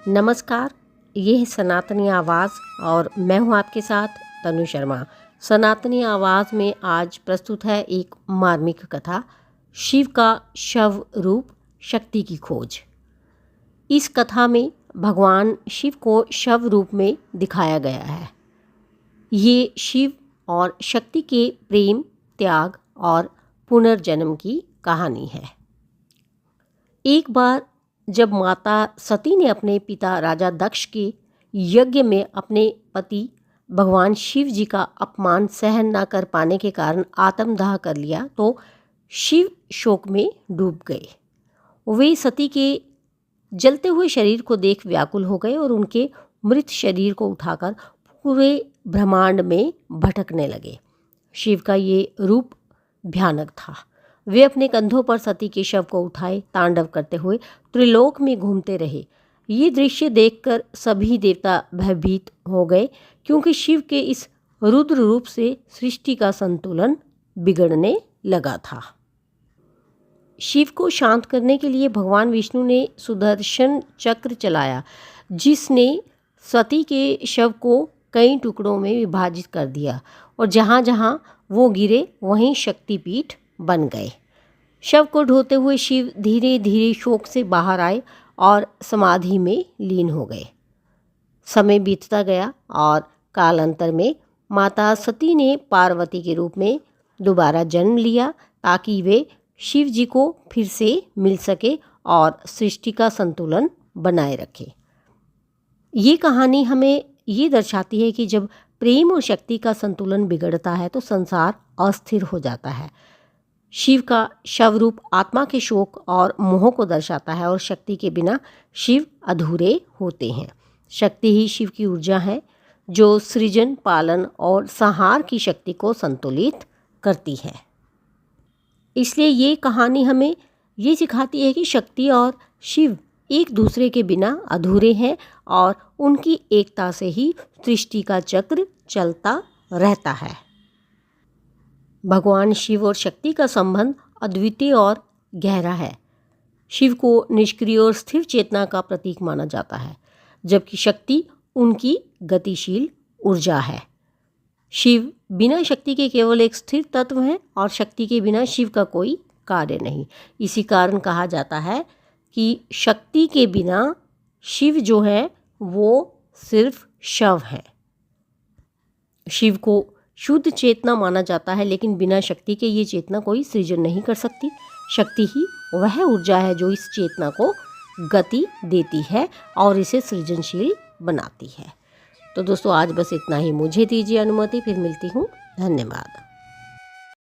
नमस्कार, ये है सनातनी आवाज़ और मैं हूँ आपके साथ तनु शर्मा। सनातनी आवाज़ में आज प्रस्तुत है एक मार्मिक कथा, शिव का शव रूप शक्ति की खोज। इस कथा में भगवान शिव को शव रूप में दिखाया गया है। ये शिव और शक्ति के प्रेम, त्याग और पुनर्जन्म की कहानी है। एक बार जब माता सती ने अपने पिता राजा दक्ष के यज्ञ में अपने पति भगवान शिव जी का अपमान सहन न कर पाने के कारण आत्मदाह कर लिया तो शिव शोक में डूब गए। वे सती के जलते हुए शरीर को देख व्याकुल हो गए और उनके मृत शरीर को उठाकर पूरे ब्रह्मांड में भटकने लगे। शिव का ये रूप भयानक था। वे अपने कंधों पर सती के शव को उठाए तांडव करते हुए त्रिलोक में घूमते रहे। ये दृश्य देखकर सभी देवता भयभीत हो गए, क्योंकि शिव के इस रुद्र रूप से सृष्टि का संतुलन बिगड़ने लगा था। शिव को शांत करने के लिए भगवान विष्णु ने सुदर्शन चक्र चलाया, जिसने सती के शव को कई टुकड़ों में विभाजित कर दिया और जहाँ जहाँ वो गिरे वहीं शक्तिपीठ बन गए। शव को ढोते हुए शिव धीरे धीरे शोक से बाहर आए और समाधि में लीन हो गए। समय बीतता गया और कालांतर में माता सती ने पार्वती के रूप में दोबारा जन्म लिया, ताकि वे शिव जी को फिर से मिल सके और सृष्टि का संतुलन बनाए रखे। ये कहानी हमें ये दर्शाती है कि जब प्रेम और शक्ति का संतुलन बिगड़ता है तो संसार अस्थिर हो जाता है। शिव का शव रूप आत्मा के शोक और मोह को दर्शाता है और शक्ति के बिना शिव अधूरे होते हैं। शक्ति ही शिव की ऊर्जा है, जो सृजन, पालन और संहार की शक्ति को संतुलित करती है। इसलिए ये कहानी हमें ये सिखाती है कि शक्ति और शिव एक दूसरे के बिना अधूरे हैं और उनकी एकता से ही सृष्टि का चक्र चलता रहता है। भगवान शिव और शक्ति का संबंध अद्वितीय और गहरा है। शिव को निष्क्रिय और स्थिर चेतना का प्रतीक माना जाता है, जबकि शक्ति उनकी गतिशील ऊर्जा है। शिव बिना शक्ति के केवल एक स्थिर तत्व हैं और शक्ति के बिना शिव का कोई कार्य नहीं। इसी कारण कहा जाता है कि शक्ति के बिना शिव जो है वो सिर्फ शव है। शिव को शुद्ध चेतना माना जाता है, लेकिन बिना शक्ति के ये चेतना कोई सृजन नहीं कर सकती। शक्ति ही वह ऊर्जा है जो इस चेतना को गति देती है और इसे सृजनशील बनाती है। तो दोस्तों, आज बस इतना ही। मुझे दीजिए अनुमति, फिर मिलती हूँ। धन्यवाद।